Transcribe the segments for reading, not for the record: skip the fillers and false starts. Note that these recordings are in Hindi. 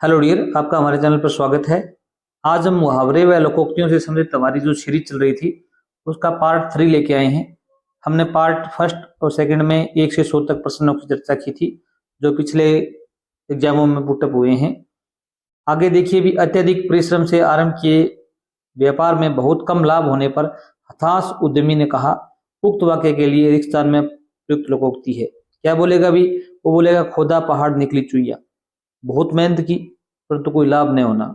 हेलो डियर, आपका हमारे चैनल पर स्वागत है। आज हम मुहावरे व लोकोक्तियों से संबंधित हमारी जो सीरीज चल रही थी उसका पार्ट 3 लेके आए हैं। हमने पार्ट फर्स्ट और सेकंड में 1 से 100 तक प्रश्नों की चर्चा की थी जो पिछले एग्जामों में पुटअप हुए हैं। आगे देखिए, भी अत्यधिक परिश्रम से आरंभ किए व्यापार में बहुत कम लाभ होने पर हताश उद्यमी ने कहा। उक्त वाक्य के लिए रिक्त स्थान में प्रयुक्त लोकोक्ति है। क्या बोलेगा भी? वो बोलेगा, खोदा पहाड़ निकली चुईया। बहुत मेहनत की परंतु कोई लाभ नहीं होना।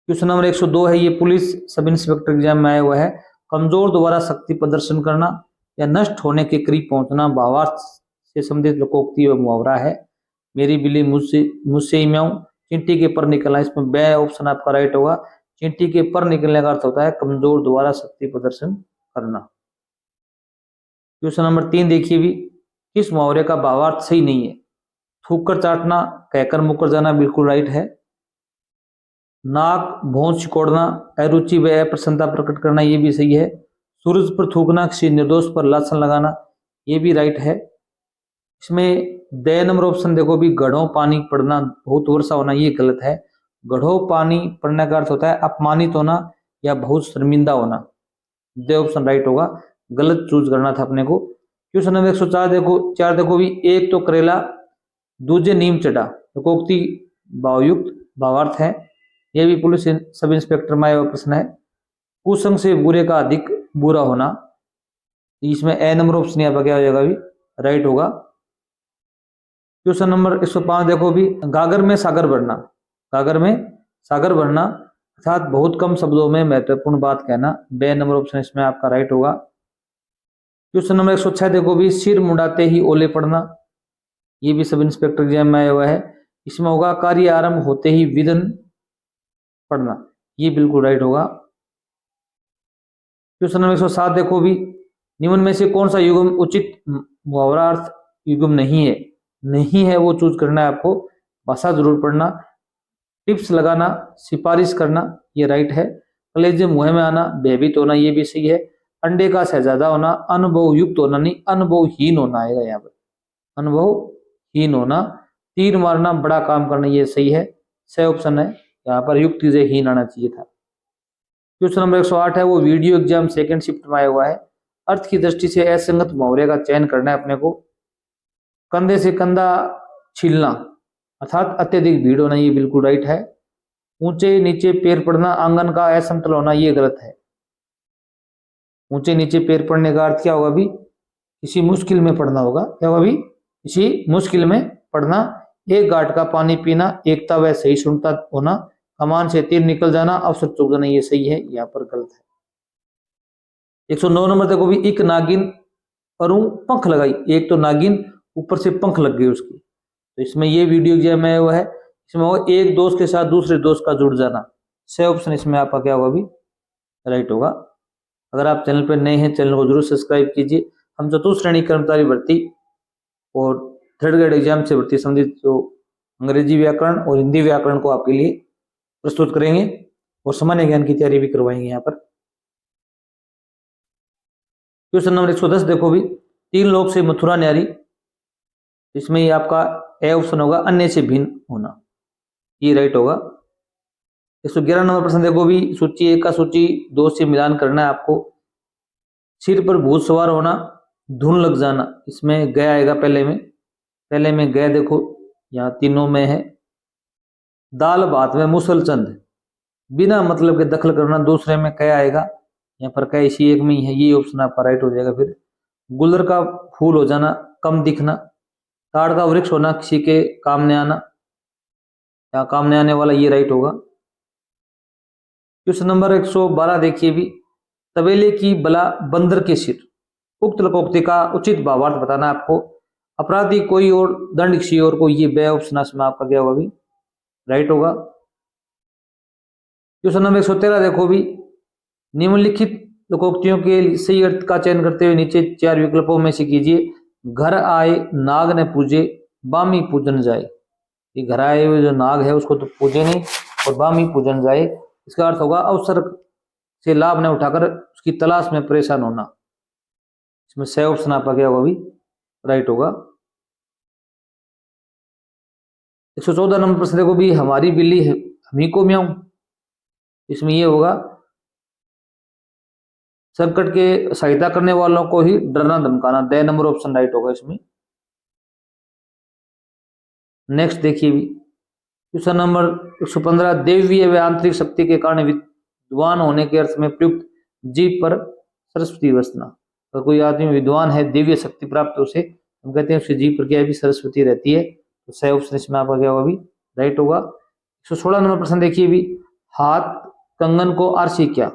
क्वेश्चन नंबर 102 है, ये पुलिस सब इंस्पेक्टर एग्जाम में आया हुआ है। कमजोर द्वारा शक्ति प्रदर्शन करना या नष्ट होने के करीब पहुंचना भावार्थ से संबंधित लोकोक्ति व मुहावरा है। मेरी बिल्ली मुझसे मुझसे ही म्याऊं, चींटी के पर निकलना। इसमें बे ऑप्शन आपका राइट होगा। चींटी के पर निकलने का अर्थ होता है कमजोर द्वारा शक्ति प्रदर्शन करना। क्वेश्चन नंबर 3 देखिए, भी किस मुहावरे का भावार्थ सही नहीं है? थूक कर चाटना, कहकर मुकर जाना बिल्कुल राइट है। नाक भौं सिकोड़ना, अरुचि व अप्रसन्नता प्रकट करना, ये भी सही है। सूरज पर थूकना, किसी निर्दोष पर लाछन लगाना, ये भी राइट है। इसमें द नंबर ऑप्शन देखो, भी गढ़ों पानी पड़ना, बहुत वर्षा होना, ये गलत है। गढ़ों पानी पड़ने का अर्थ होता है अपमानित होना या बहुत शर्मिंदा होना। द ऑप्शन राइट होगा, गलत चूज करना था अपने को। क्वेश्चन नंबर 104 देखो, भी एक तो करेला दूजे नीम चढ़ा, लोकोक्ति भावयुक्त भावार्थ है। यह भी पुलिस सब इंस्पेक्टर में आया प्रश्न है। कुसंग से बुरे का अधिक बुरा होना, इसमें ए नंबर ऑप्शन यहाँ पर क्या हो जाएगा, भी राइट होगा। क्वेश्चन नंबर 105 देखो, भी गागर में सागर भरना, गागर में सागर भरना अर्थात बहुत कम शब्दों में महत्वपूर्ण बात कहना। बे नंबर ऑप्शन इसमें आपका राइट होगा। क्वेश्चन नंबर 106 देखो, भी सिर मुंडाते ही ओले पड़ना, ये भी सब इंस्पेक्टर एग्जाम में आया हुआ है। इसमें होगा कार्य आरंभ होते ही विधन पढ़ना, ये बिल्कुल राइट होगा। क्वेश्चन नंबर 107 देखो, भी निम्न में से कौन सा युग्म उचित मुहावरार्थ युग्म नहीं है? नहीं है वो चूज करना है आपको। भाषा जरूर पढ़ना, टिप्स लगाना, सिफारिश करना, ये राइट है। कलेजे मुंह में आना, भयभीत होना, ये भी सही है। अंडे का शहजादा होना, अनुभव युक्त होना नहीं, अनुभवहीन होना आएगा यहाँ पर, अनुभवहीन होना। तीर मारना, बड़ा काम करना, ये सही है। सही ऑप्शन है यहाँ पर, युक्त से हीन आना चाहिए था। क्वेश्चन नंबर 108 है, वो वीडियो एग्जाम सेकंड शिफ्ट में आया हुआ है। अर्थ की दृष्टि से असंगत मुहावरे का चयन करना है अपने को। कंधे से कंधा छीलना अर्थात अत्यधिक भीड़ होना, ये बिल्कुल राइट है। ऊंचे नीचे पैर पड़ना, आंगन का असमतल होना, ये गलत है। ऊंचे नीचे पैर पड़ने का अर्थ क्या होगा? भी किसी मुश्किल में पड़ना होगा। क्या होगा? भी किसी मुश्किल में पड़ना। एक घाट का पानी पीना, एकता व सही सुनता होना, कमान से तीर निकल जाना, अवसर चूक जाना, ये सही है, यहाँ पर गलत है। 109 नंबर देखो, भी एक नागिन पर पंख लगाई, एक तो नागिन ऊपर से पंख लग गए उसकी, तो इसमें ये वीडियो एग्जाम में हुआ है। इसमें होगा एक दोस्त के साथ दूसरे दोस्त का जुड़ जाना। सही ऑप्शन इसमें आपका क्या होगा? भी राइट होगा। अगर आप चैनल पर नए हैं, चैनल को जरूर सब्सक्राइब कीजिए। हम चतुर्थ श्रेणी कर्मचारी भर्ती और थर्ड ग्रेड एग्जाम से भर्ती संबंधित जो अंग्रेजी व्याकरण और हिंदी व्याकरण को आपके लिए प्रस्तुत करेंगे और सामान्य ज्ञान की तैयारी भी करवाएंगे यहाँ पर। क्वेश्चन नंबर 110 देखो, भी तीन लोग से मथुरा न्यारी, इसमें ये आपका ए ऑप्शन होगा, अन्य से भिन्न होना, ये राइट होगा। 111 नंबर प्रश्न देखो, भी सूची 1 का सूची 2 से मिलान करना है आपको। सिर पर भूत सवार होना, धुन लग जाना, इसमें गया आएगा पहले में गया देखो, यहाँ तीनों में है। दाल भात में मुसलचंद, बिना मतलब के दखल करना, दूसरे में क्या आएगा? यहाँ पर क्या इसी एक में ही है, ये ऑप्शन आपका राइट हो जाएगा। फिर गुलर का फूल हो जाना, कम दिखना, ताड़ का वृक्ष होना, किसी के काम में आना या काम में आने वाला, ये राइट होगा। क्वेश्चन नंबर 112 देखिए, भी तबेले की बला बंदर के सिर, उक्त लोकोक्ति का उचित भावार्थ बताना आपको। अपराधी कोई और, दंड किसी और को, ये बे ऑप्शन में आपका क्या होगा? भी राइट होगा। क्वेश्चन नंबर 113 देखो, भी निम्नलिखित लोकोक्तियों के सही अर्थ का चयन करते हुए नीचे 4 विकल्पों में से कीजिए। घर आए नाग ने पूजे, बामी पूजन जाए। ये घर आए हुए जो नाग है उसको तो पूजे नहीं, और बामी पूजन जाए, इसका अर्थ होगा अवसर से लाभ न उठाकर उसकी तलाश में परेशान होना। इसमें सही ऑप्शन आपका क्या होगा? भी राइट होगा। 114 नंबर प्रश्न देखो भी, हमारी बिल्ली हम ही को म्याऊं। इसमें ये होगा, संकट के सहायता करने वालों को ही डरना धमकाना। द नंबर ऑप्शन राइट होगा इसमें। नेक्स्ट देखिए भी, क्वेश्चन नंबर 115, दैवीय व आंतरिक शक्ति के कारण विद्वान होने के अर्थ में प्रयुक्त जीव पर सरस्वती बरसना। अगर कोई आदमी विद्वान है, दिव्य शक्ति प्राप्त है उसे, हम कहते हैं उसके जीव पर क्या भी सरस्वती रहती है। तो सही ऑप्शन इसमें आपका क्या होगा भी राइट होगा। 116 नंबर प्रश्न देखिए भी, हाथ कंगन को आरसी क्या।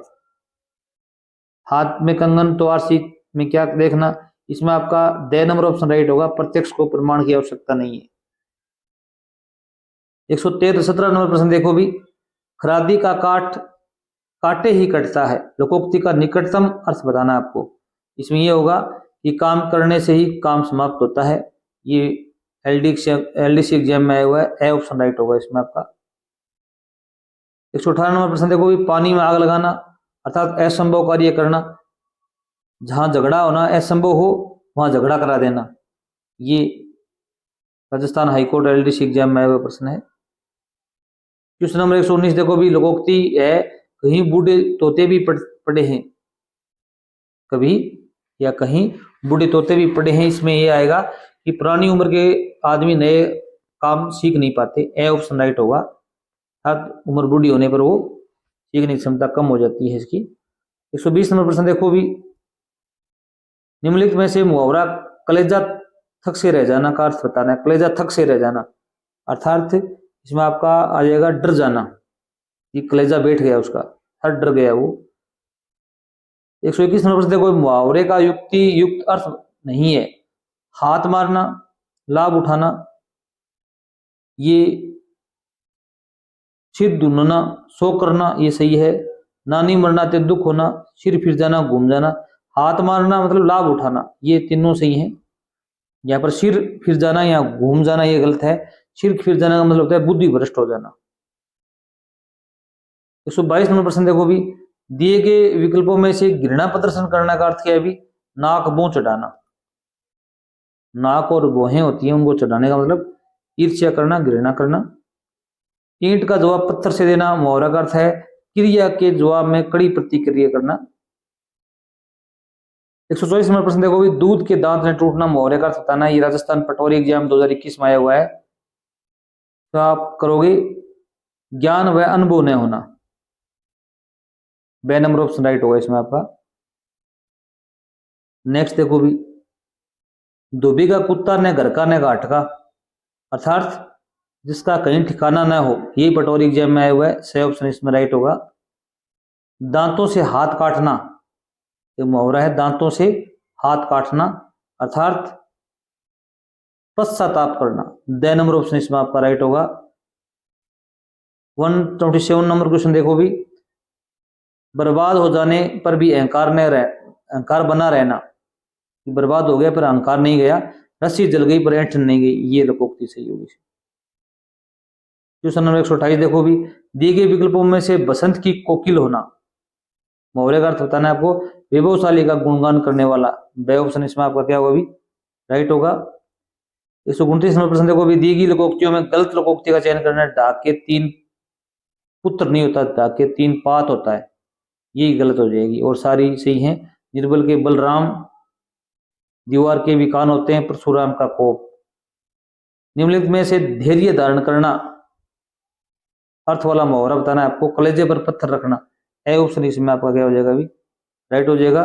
हाथ में कंगन तो आरसी में क्या देखना। इसमें आपका द नंबर ऑप्शन राइट होगा, प्रत्यक्ष को प्रमाण की आवश्यकता नहीं है। 117 नंबर प्रश्न देखो भी, खरादी का काट काटे ही कटता है, लोकोक्ति का निकटतम अर्थ बताना है आपको। इसमें यह होगा कि काम करने से ही काम समाप्त होता है। ये एलडीसी एग्जाम में आया हुआ है, ए ऑप्शन राइट होगा इसमें आपका। 118 नंबर प्रश्न देखो भी, पानी में आग लगाना अर्थात असंभव कार्य करना। जहां झगड़ा होना असंभव हो वहां झगड़ा करा देना। ये राजस्थान हाईकोर्ट एलडीसी एग्जाम में आया हुआ प्रश्न है। क्वेश्चन नंबर 119 देखो भी, लोकोक्ति है, कहीं बूढ़े तोते भी पड़े हैं, कभी या कहीं बूढ़े तोते भी पड़े हैं। इसमें यह आएगा कि पुरानी उम्र के आदमी नए काम सीख नहीं पाते। ए ऑप्शन राइट होगा, अर्थात उम्र बूढ़ी होने पर वो सीखने की क्षमता कम हो जाती है इसकी। 120 नंबर प्रश्न देखो भी, निम्नलिखित में से मुहावरा कलेजा थक से रह जाना का अर्थ बताना है। कलेजा थक से रह जाना अर्थात इसमें आपका आ जाएगा डर जाना, कि कलेजा बैठ गया उसका, हर डर गया वो। 121 नंबर प्रश्न देखो, मुहावरे का युक्ति युक्त अर्थ नहीं है। हाथ मारना, लाभ उठाना, ये सिर धुनना, सो करना, ये सही है। नानी मरना ते दुख होना, सिर फिर जाना, घूम जाना। हाथ मारना मतलब लाभ उठाना, ये तीनों सही हैं। यहाँ पर सिर फिर जाना या घूम जाना ये गलत है। सिर फिर जाना का मतलब होता है बुद्धि भ्रष्ट हो जाना। 122 नंबर प्रश्न देखो भी, दिए गए विकल्पों में से घृणा प्रदर्शन करना का अर्थ क्या है भी। नाक भौं चढ़ाना, नाक और भौहें होती हैं उनको चढ़ाने का मतलब ईर्ष्या करना, घृणा करना। ईंट का जवाब पत्थर से देना, मुहावरा का अर्थ है क्रिया के जवाब में कड़ी प्रतिक्रिया करना। 124 नंबर प्रश्न देखो भी, दूध के दांत ने टूटना, मुहावरे का अर्थ बताना। ये राजस्थान पटवारी एग्जाम 2021 में आया हुआ है। तो आप करोगे ज्ञान व अनुभव न होना, बे नंबर ऑप्शन राइट होगा इसमें आपका। नेक्स्ट देखो भी, धोबी का कुत्ता ने घर का न घाट का अर्थात जिसका कहीं ठिकाना न हो, ये पटवारी एग्जाम में आया हुआ है। सही ऑप्शन इसमें राइट होगा। दांतों से हाथ काटना, ये मुहावरा है, दांतों से हाथ काटना अर्थात पश्चाताप करना। द नंबर ऑप्शन इसमें आपका राइट होगा। 127 नंबर क्वेश्चन देखो भी, बर्बाद हो जाने पर भी अहंकार बना रहना। बर्बाद हो गया पर अहंकार नहीं गया, रस्सी जल गई पर ऐंठन नहीं गई, ये लोकोक्ति सही होगी। क्वेश्चन नंबर 128 देखो भी, दिए गए विकल्पों में से बसंत की कोकिल होना, मुहावरे का अर्थ बताना है आपको वैभवशाली का गुणगान करने वाला। बे ऑप्शन इसमें आपका क्या होगा भी राइट होगा। 129 नंबर प्रश्न देखो भी, दी गई लोकोक्तियों में गलत लोकोक्ति का चयन करना। डाक के 3 पुत्र नहीं होता, डाक के 3 पात होता है, यही गलत हो जाएगी और सारी सही है। निर्बल के बलराम, दीवार के भी कान होते हैं, परशुराम का कोप। निम्नलिखित में से धैर्य धारण करना अर्थ वाला मुहावरा बताना है आपको। कलेजे पर पत्थर रखना, ए ऑप्शन इसमें आपका क्या हो जाएगा भी राइट हो जाएगा।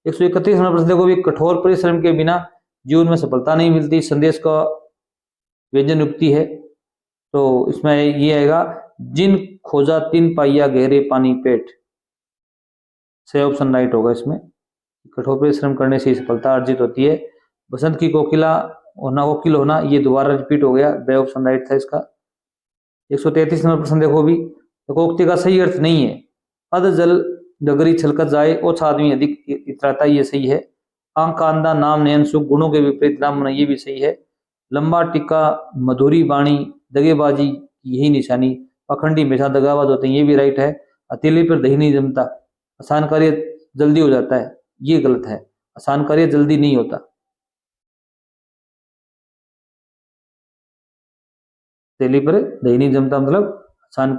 131 नंबर प्रश्न देखो भी, कठोर परिश्रम के बिना जीवन में सफलता नहीं मिलती, संदेश का व्यंजन युक्ति है। तो इसमें ये आएगा, जिन खोजा 3 पाइया गहरे पानी पेट। सही ऑप्शन राइट होगा इसमें। कठोर परिश्रम करने से सफलता अर्जित होती है। बसंत की कोकिला होना, वकील होना, ये दोबारा रिपीट हो गया, बे ऑप्शन राइट था इसका। 133 नंबर प्रश्न देखो भी, लोकोक्ति का सही अर्थ नहीं है। अध जल डगरी छलकत जाए, ओछा आदमी अधिक इतराता, ये सही है। आंख का अंधा नाम नयन सुख, गुणों के विपरीत नाम होना, ये भी सही है। लंबा टिक्का मधुरी बाणी, दगेबाजी यही निशानी, पखंडी हमेशा दगाबाज होते हैं, ये भी राइट है। हथेली पर दही नहीं जमता, आसान कार्य जल्दी हो जाता है, ये गलत है, आसान कार्य जल्दी नहीं होता। तेली पर दही नहीं जमता, मतलब आसान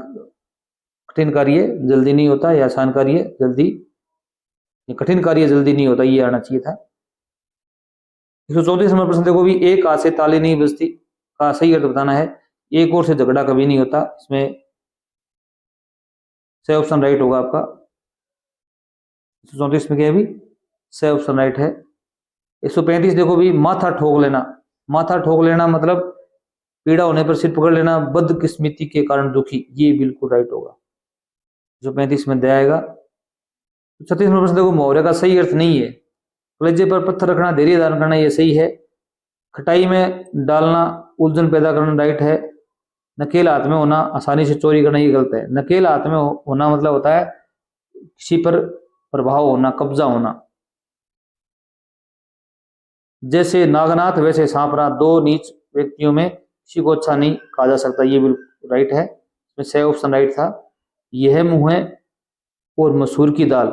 कठिन कार्य जल्दी नहीं होता, या आसान कार्य जल्दी, कठिन कार्य जल्दी नहीं होता, ये आना चाहिए था। 134 नंबर प्रश्न देखो भी, एक हाथ से ताली नहीं बजती का सही अर्थ बताना है। एक और से झगड़ा कभी नहीं होता, इसमें सही ऑप्शन राइट होगा आपका। 134 में क्या है भी, सही ऑप्शन राइट है। 135 देखो भी, माथा ठोक लेना, माथा ठोक लेना मतलब पीड़ा होने पर सिर पकड़ लेना, बदकिस्मती के कारण दुखी, ये बिल्कुल राइट होगा। 135 में दया आएगा। 36 नंबर प्रश्न देखो, मुहावरे का सही अर्थ नहीं है। कलेजे पर पत्थर रखना, धैर्य धारण करना, ये सही है। खटाई में डालना, उलझन पैदा करना, राइट है। नकेल हाथ में होना, आसानी से चोरी करना, ये गलत है। नकेल हाथ में होना मतलब होता है किसी पर प्रभाव होना, कब्जा होना। जैसे नागनाथ वैसे सांपरा, दो नीच व्यक्तियों में किसी को अच्छा नहीं कहा जा सकता, ये बिल्कुल राइट है। इसमें सही ऑप्शन राइट था। यह मुंह है और मसूर की दाल,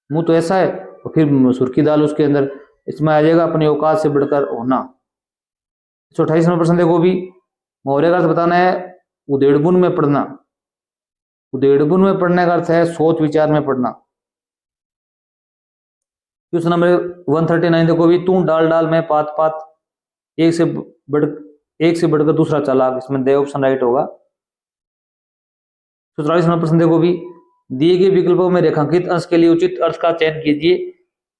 मुंह तो ऐसा है और फिर मसूर की दाल उसके अंदर, इसमें आ जाएगा अपनी औकात से बढ़कर होना। 128 नंबर प्रश्न देखो भी, मुहावरे का अर्थ बताना है उधेड़बुन में पढ़ना। उधेड़बुन में पढ़ने का अर्थ है सोच विचार में पढ़ना। क्वेश्चन नंबर 139 देखो भी, तू डाल डाल में पात पात, एक से बढ़कर दूसरा चालाक, इसमें दे ऑप्शन राइट होगा। 44 नंबर प्रश्न देखो भी, दिए गए विकल्पों में रेखांकित अंश के लिए उचित अर्थ का चयन कीजिए।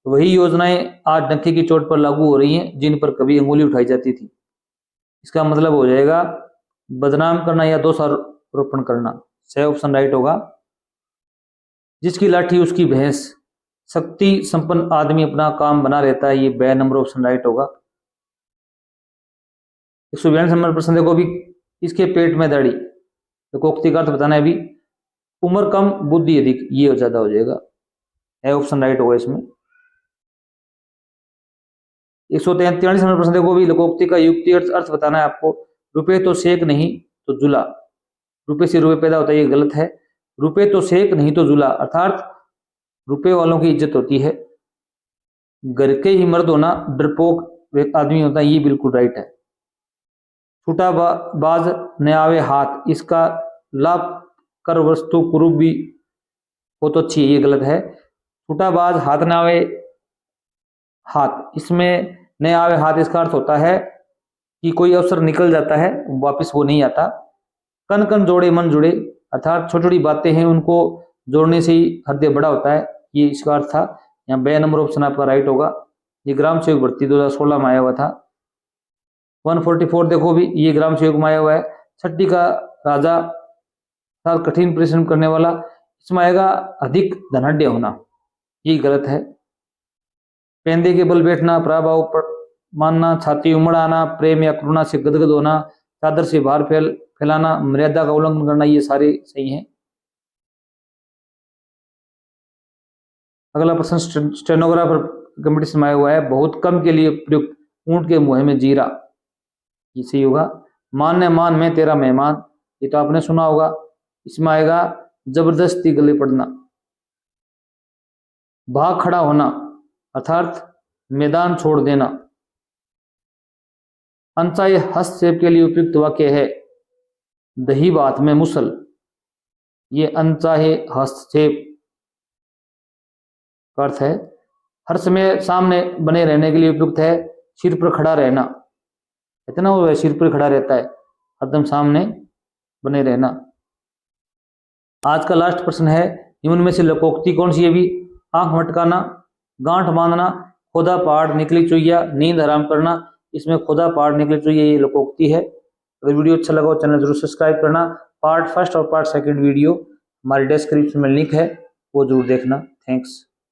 वही योजनाएं आज डंके की चोट पर लागू हो रही हैं जिन पर कभी अंगुली उठाई जाती थी। इसका मतलब हो जाएगा बदनाम करना या दोषारोपण करना, सही ऑप्शन राइट होगा। जिसकी लाठी उसकी भैंस, शक्ति संपन्न आदमी अपना काम बना रहता है, ये बे नंबर ऑप्शन राइट होगा। 142 नंबर प्रश्न देखो भी, इसके पेट में दाढ़ी, लोकोक्ति का अर्थ बताना है भी उम्र कम बुद्धि अधिक, ये ज्यादा हो जाएगा, ए ऑप्शन राइट होगा इसमें। 143 नंबर प्रश्न देखो भी, लोकोक्ति का युक्ति अर्थ बताना है आपको। रुपए तो सेक नहीं तो जुला, रुपए से रुपए पैदा होता है, ये गलत है। रुपए तो सेक नहीं तो जुला, अर्थात रुपए वालों की इज्जत होती है, घर के ही मर्द होना डरपोक आदमी होता है, ये बिल्कुल राइट है। छूटा बाज न आवे हाथ, इसका लाभ कर वस्तु कुरूप भी बहुत अच्छी है, ये गलत है। छूटा बाज हाथ न आवे हाथ, इसमें न आवे हाथ इसका अर्थ होता है कि कोई अवसर निकल जाता है वापस वो नहीं आता। कन कन जोड़े मन जुड़े, अर्थात छोटी छोटी बातें हैं उनको जोड़ने से ही हृदय बड़ा होता है, ये इसका अर्थ था। यहाँ बे नंबर ऑप्शन आपका राइट होगा। ये ग्राम सेवक भर्ती 2016 में आया हुआ था। 144 देखो भी, ये ग्राम सेवक में आया हुआ है। छठी का राजा था कठिन परिश्रम करने वाला, इसमें आएगा अधिक धनाढ़ होना, ये गलत है। पेंदे के बल बैठना, पराभव मानना, छाती उमड़ आना, प्रेम या करुणा से गदगद होना, चादर से बाहर फैलाना, मर्यादा का उल्लंघन करना, ये सारे सही हैं। अगला प्रश्न स्टेनोग्राफर कंपटीशन में आया हुआ है। बहुत कम के लिए प्रयुक्त ऊंट के मुंह में जीरा, ये सही होगा। मान में तेरा मेहमान, ये तो आपने सुना होगा। इसमें आएगा जबरदस्ती गले पड़ना। भाग खड़ा होना, अर्थात मैदान छोड़ देना। अनचाहे हस्तक्षेप के लिए उपयुक्त वाक्य है दही भात में मुसल, ये अनचाहे हस्तक्षेप का अर्थ है हर समय सामने बने रहने के लिए उपयुक्त है सिर पर खड़ा रहना, इतना वो सिर पर खड़ा रहता है, हरदम सामने बने रहना। आज का लास्ट प्रश्न है, निम्न में से लोकोक्ति कौन सी है भी? आंख मटकाना, गांठ बांधना, खुदा पहाड़ निकली चुईया, नींद हराम करना, इसमें खुदा पहाड़ निकली चुईया ये लोकोक्ति है। अगर वीडियो अच्छा लगा हो चैनल जरूर सब्सक्राइब करना। पार्ट फर्स्ट और पार्ट सेकंड वीडियो हमारे डिस्क्रिप्शन में लिंक है, वो जरूर देखना। थैंक्स।